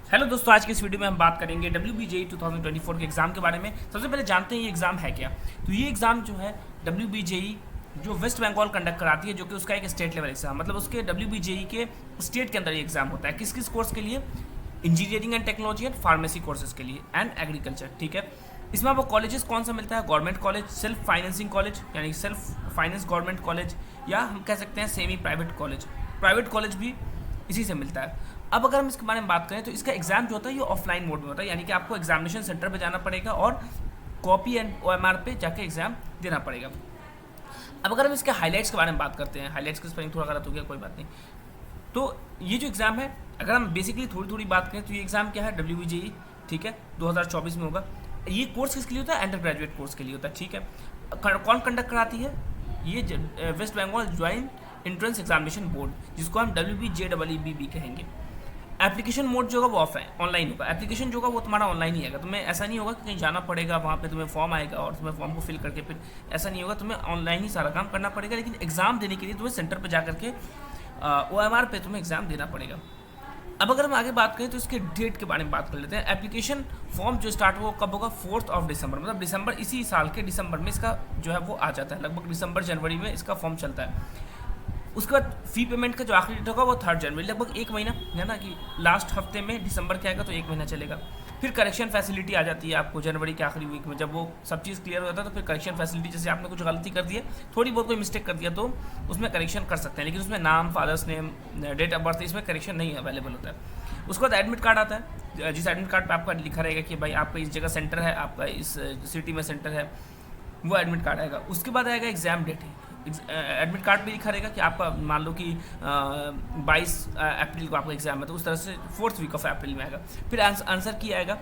Hello दोस्तों, आज की इस वीडियो में हम बात करेंगे WBJE 2024 के एग्ज़ाम के बारे में। सबसे पहले जानते हैं ये एग्ज़ाम है क्या। तो ये एग्ज़ाम जो है WBJE जो वेस्ट बंगाल कंडक्ट कराती है, जो कि उसका एक स्टेट लेवल एग्जाम, मतलब उसके WBJE के स्टेट के अंदर ये एग्ज़ाम होता है। किस किस कोर्स के लिए? Engineering and technology and pharmacy courses के लिए एंड एग्रीकल्चर। ठीक है, इसमें आपको कॉलेजेस कौन सा मिलता है? Government college, self financing college यानी सेल्फ फाइनेंस गवर्नमेंट कॉलेज, या हम कह सकते हैं semi private college. Private college भी इसी से मिलता है। अब अगर हम इसके बारे में बात करें तो इसका एग्जाम जो होता है ये ऑफलाइन मोड में होता है, यानी कि आपको एग्जामिनेशन सेंटर पे जाना पड़ेगा और कॉपी एंड OMR पे जाके एग्जाम देना पड़ेगा। अब अगर हम इसके हाईलाइट्स के बारे में बात करते हैं, हाईलाइट्स की स्पेलिंग थोड़ा गलत हो गया, कोई बात नहीं। तो ये जो एग्ज़ाम है, अगर हम बेसिकली थोड़ी थोड़ी बात करें तो ये एग्ज़ाम क्या है? WBJE, ठीक है, 2024 में होगा। ये कोर्स किसके लिए होता है? अंडर ग्रेजुएट कोर्स के लिए होता है। ठीक है, कौन कंडक्ट कराती है? ये West Bengal joint entrance examination board, जिसको हम WBJEEB कहेंगे। एप्लीकेशन मोड जो होगा वो ऑनलाइन होगा। एप्लीकेशन जो होगा वो तुम्हारा ऑनलाइन ही आएगा। तुम्हें ऐसा नहीं होगा कि कहीं जाना पड़ेगा, वहाँ पे तुम्हें फॉर्म आएगा और तुम्हें फॉर्म को फिल करके फिर ऐसा नहीं होगा। तुम्हें ऑनलाइन ही सारा काम करना पड़ेगा, लेकिन एग्ज़ाम देने के लिए तुम्हें सेंटर पर जा करके OMR पे तुम्हें एग्ज़ाम देना पड़ेगा। अब अगर हम आगे बात करें तो इसके डेट के बारे में बात कर लेते हैं। एप्लीकेशन फॉर्म जो स्टार्ट होगा कब होगा? 4 दिसंबर, मतलब दिसंबर, इसी साल के दिसंबर में इसका जो है वो आ जाता है। लगभग दिसंबर जनवरी में इसका फॉर्म चलता है। उसके बाद फ़ी पेमेंट का जो आखिरी डेट होगा वो 3 जनवरी, लगभग एक महीना है ना, कि लास्ट हफ्ते में दिसंबर के आएगा तो एक महीना चलेगा। फिर करेक्शन फैसिलिटी आ जाती है आपको जनवरी के आखिरी वीक में। जब वो सब चीज़ क्लियर हो जाता है तो फिर करेक्शन फैसिलिटी, जैसे आपने कुछ गलती कर दी है, थोड़ी बहुत कोई मिस्टेक कर दिया तो उसमें करेक्शन कर सकते हैं, लेकिन उसमें नाम, father's name, date of birth, इसमें करेक्शन नहीं अवेलेबल होता है। उसके बाद एडमिट कार्ड आता है, जिस एडमिट कार्ड पर आपका लिखा रहेगा कि भाई आपका इस जगह सेंटर है, आपका इस सिटी में सेंटर है, वो एडमिट कार्ड आएगा। उसके बाद आएगा एग्ज़ाम डेट। एडमिट कार्ड पे लिखा रहेगा कि आपका मान लो कि 22 अप्रैल को आपका एग्जाम है, तो उस तरह से 4th वीक ऑफ अप्रैल में आएगा। फिर आंसर की आएगा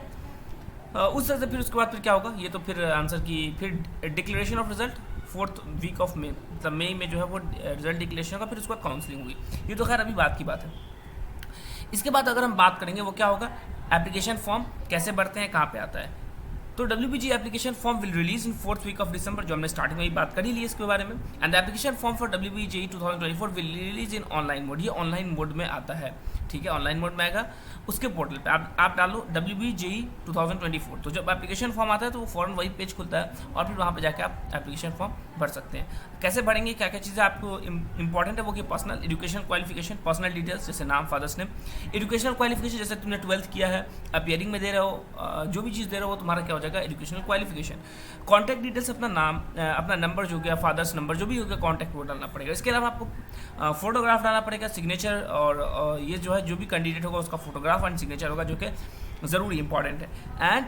उस तरह से। फिर उसके बाद फिर क्या होगा, ये तो फिर आंसर की, फिर declaration of result 4th week of May, मतलब मई में जो है वो रिजल्ट डिक्लेरेशन होगा। फिर उसके बाद काउंसलिंग होगी। ये तो खैर अभी बात की बात है। इसके बाद अगर हम बात करेंगे वो क्या होगा, एप्लीकेशन फॉर्म कैसे भरते हैं, कहाँ पे आता है। तो WBG application form will release in 4th week of December, जो हमने स्टार्टिंग में ही बात कर ही ली इसके बारे में। And the application form for WBJE 2024 will release in online mode. ये ऑनलाइन मोड में आता है, ठीक है, ऑनलाइन मोड में आएगा। उसके पोर्टल पे आप डालो WBJE 2024, तो जब एप्लीकेशन फॉर्म आता है तो वो फ़ौरन वही पेज खुलता है और फिर वहाँ पे जाके आप एप्लीकेशन फॉर्म भर सकते हैं। कैसे भरेंगे, क्या क्या चीज़ें आपको इंपॉर्टेंट है वो कि personal education qualification, personal details जैसे नाम, फादर्स नेम, एजुकेशनल क्वालिफिकेशन जैसे तुमने 12th किया है, अपियरिंग में दे रहे हो, जो भी चीज़ दे रहे हो वो तुम्हारा क्या हो जाएगा, एजुकेशनल क्वालिफिकेशन। कॉन्टैक्ट डिटेल्स, अपना नाम, अपना नंबर जो गया, फादर्स नंबर जो भी हो गया, कॉन्टैक्ट वो डालना पड़ेगा। इसके अलावा आपको फोटोग्राफ डालना पड़ेगा, सिग्नेचर, और ये जो है जो भी कैंडिडेट होगा उसका फोटोग्राफ एंड सिग्नेचर होगा, जो कि ज़रूरी इंपॉर्टेंट है। And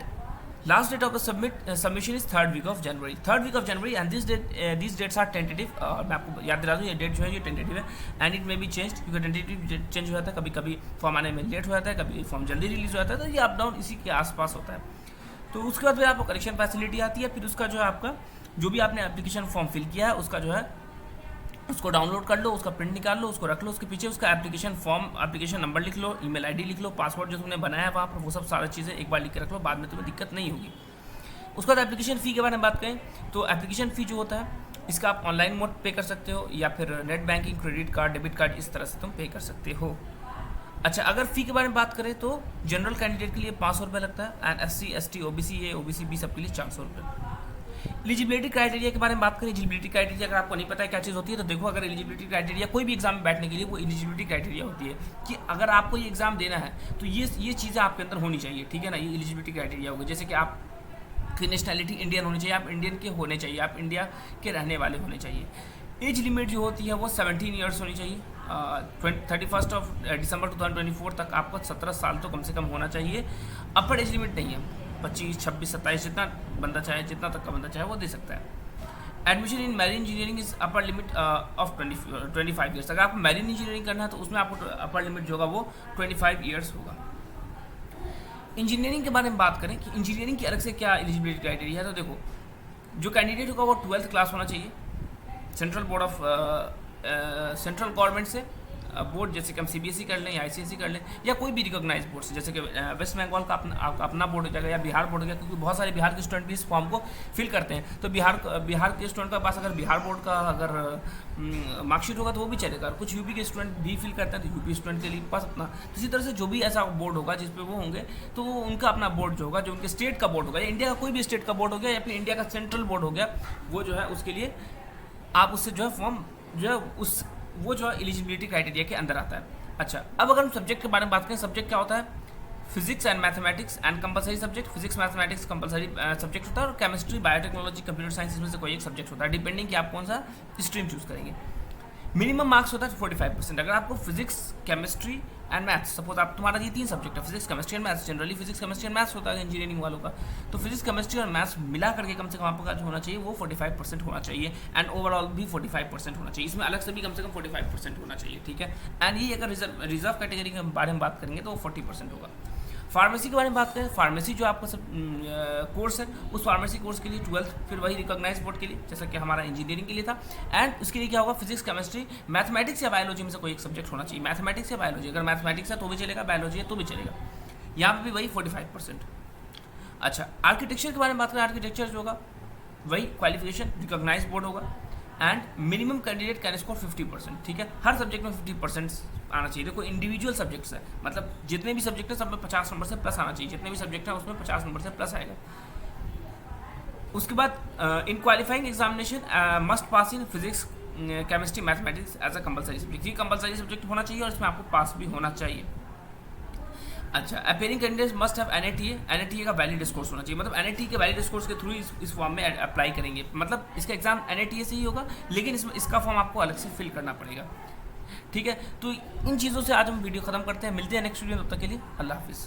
last date of the submission is 3rd week of January, 3rd week of January. And this dates are tentative. मैं आपको याद दिला दूँ, ये डेट जो है ये टेंटेटिव है and it may be change, क्योंकि टेंटेटिव चेंज हो जाता है, कभी कभी फॉर्म आने में लेट हो जाता है, कभी फॉर्म जल्दी रिलीज हो जाता है, तो ये अप डाउन इसी के आसपास होता है। तो उसके बाद फिर आपको करेक्शन फैसिलिटी आती है। फिर उसका जो है आपका जो भी आपने एप्लीकेशन फॉर्म फिल किया है उसका जो है उसको डाउनलोड कर लो, उसका प्रिंट निकाल लो, उसको रख लो, उसके पीछे उसका एप्लीकेशन फॉर्म, एप्लीकेशन नंबर लिख लो, ईमेल आईडी लिख लो, पासवर्ड जो तुमने बनाया है वहाँ पर, वो सब सारी चीज़ें एक बार लिख के रख लो, बाद में तुम्हें दिक्कत नहीं होगी। उसके बाद एप्लीकेशन फ़ी के बारे में बात करें तो एप्लीकेशन फ़ी जो होता है इसका आप ऑनलाइन मोड पे कर सकते हो, या फिर net banking, credit card, debit card, इस तरह से तुम पे कर सकते हो। अच्छा, अगर फ़ी के बारे में बात करें तो जनरल कैंडिडेट के लिए 500 रुपये लगता है, and SC ST OBC A OBC B सबके लिए 400 रुपये। एलिजिबिलिटी क्राइटेरिया के बारे में बात करें, एलिजिबिलिटी क्राइटेरिया अगर आपको नहीं पता है क्या चीज़ होती है तो देखो, अगर एलिजिबिलिटी क्राइटेरिया कोई भी एग्जाम में बैठने के लिए वो एलिजिबिलिटी क्राइटेरिया होती है कि अगर आपको ये एग्ज़ाम देना है तो ये चीज़ें आपके अंदर होनी चाहिए, ठीक है ना। ये एलिजिबिलिटी क्राइटेरिया होगी, जैसे कि आप की नेशनैलिटी इंडियन होनी चाहिए, आप इंडियन के होने चाहिए, आप इंडिया के रहने वाले होने चाहिए। एज लिमिट जो होती है वो 17 ईयर्स होनी चाहिए। 31 दिसंबर 2024 तक आपको 17 साल तो कम से कम होना चाहिए। अपर एज लिमिट नहीं है, 25, 26, 27 जितना बंदा चाहे, जितना तक का बंदा चाहे वो दे सकता है। Admission in marine engineering is upper limit of 25 years. अगर आपको मैरीन इंजीनियरिंग करना है तो उसमें आपको अपर लिमिट जो होगा वो 25 ईयर्स होगा। इंजीनियरिंग के बारे में बात करें कि इंजीनियरिंग की अलग से क्या एलिजिबिलिटी क्राइटेरिया है, तो देखो, जो कैंडिडेट होगा वो 12th क्लास होना चाहिए, central board of central government से बोर्ड, जैसे कि हम सीबीएसई कर लें या आईसीएसई कर लें या कोई भी रिकॉग्नाइज बोर्ड से, जैसे कि वेस्ट बंगाल का अपना बोर्ड हो जाएगा या बिहार बोर्ड हो जाएगा, क्योंकि बहुत सारे बिहार के स्टूडेंट भी इस फॉर्म को फिल करते हैं। तो बिहार के स्टूडेंट के पास अगर बिहार बोर्ड का अगर मार्कशीट होगा तो वो भी चलेगा। कुछ यूपी के स्टूडेंट भी फिल करते हैं तो यूपी स्टूडेंट के लिए पास अपना, इसी तरह से जो भी ऐसा बोर्ड होगा जिस पे वो होंगे तो उनका अपना बोर्ड जो होगा, जो उनके स्टेट का बोर्ड होगा या इंडिया का कोई भी स्टेट का बोर्ड हो गया या फिर इंडिया का सेंट्रल बोर्ड हो गया, वो जो है उसके लिए आप उससे जो है फॉर्म जो है वो जो है एलिजिबिलिटी क्राइटेरिया के अंदर आता है। अच्छा, अब अगर हम सब्जेक्ट के बारे में बात करें, सब्जेक्ट क्या होता है? Physics and mathematics and compulsory subject. Physics mathematics compulsory subject होता है, और केमिस्ट्री बायोटेक्नोलॉजी कंप्यूटर साइंस इसमें से कोई एक सब्जेक्ट होता है, डिपेंडिंग कि आप कौन सा स्ट्रीम चूज करेंगे। मिनिमम मार्क्स होता है 45%। अगर आपको physics, chemistry and maths, suppose आप तुम्हारा ये 3 सब्जेक्ट है, physics, chemistry and maths, generally physics, chemistry and maths होता है इंजीनियरिंग वालों का, तो फिजिक्स, केमिस्ट्री और मैथ्स मिला करके कम से कम आपका जो होना चाहिए वो 45% होना चाहिए, एंड ओवरऑल भी 45% होना चाहिए। इसमें अलग से भी कम 45% होना चाहिए, ठीक है। एंड ये अगर रिजर्व कैटेगरी के बारे में बात करेंगे तो वो 40% होगा। फार्मेसी के बारे में बात करें, फार्मेसी जो आपका सब कोर्स है, उस फार्मेसी कोर्स के लिए 12th फिर वही रिकॉग्नाइज बोर्ड के लिए, जैसा कि हमारा इंजीनियरिंग के लिए था। एंड उसके लिए क्या होगा? फिजिक्स, केमिस्ट्री, मैथमेटिक्स या बायोलॉजी में से कोई एक सब्जेक्ट होना चाहिए। मैथमेटिक्स या बायोलॉजी, अगर मैथमेटिक्स है तो भी चलेगा, बायोलॉजी है तो भी चलेगा। यहाँ पर भी वही 45%। अच्छा, आर्किटेक्चर के बारे में बात करें, आर्किटेक्चर जो होगा वही क्वालिफिकेशन रिकॉग्नाइज बोर्ड होगा, and minimum candidate can score 50%, ठीक है। हर सब्जेक्ट में 50% आना चाहिए। देखो इंडिविजुअल सब्जेक्ट्स है, मतलब जितने भी सब्जेक्ट है सब में 50 नंबर से प्लस आना चाहिए, जितने भी सब्जेक्ट है उसमें 50 नंबर से प्लस आएगा। उसके बाद in qualifying examination must pass in physics, chemistry, mathematics as a compulsory subject. ये कंपलसरी सब्जेक्ट होना चाहिए और इसमें आपको पास भी होना चाहिए। अच्छा, अपेयरिंग कैंडिडेट्स मस्ट हैव एनएटीए का वैलिड स्कोर्स होना चाहिए, मतलब एनएटीए के वैलिड स्कोर्स के थ्रू इस फॉर्म में अप्लाई करेंगे, मतलब इसका एग्जाम एनएटीए से ही होगा, लेकिन इसका फॉर्म आपको अलग से फिल करना पड़ेगा, ठीक है। तो इन चीज़ों से आज हम वीडियो खत्म करते हैं, मिलते हैं नेक्स्ट वीडियो में, तब तक के लिए अल्लाह हाफिज़।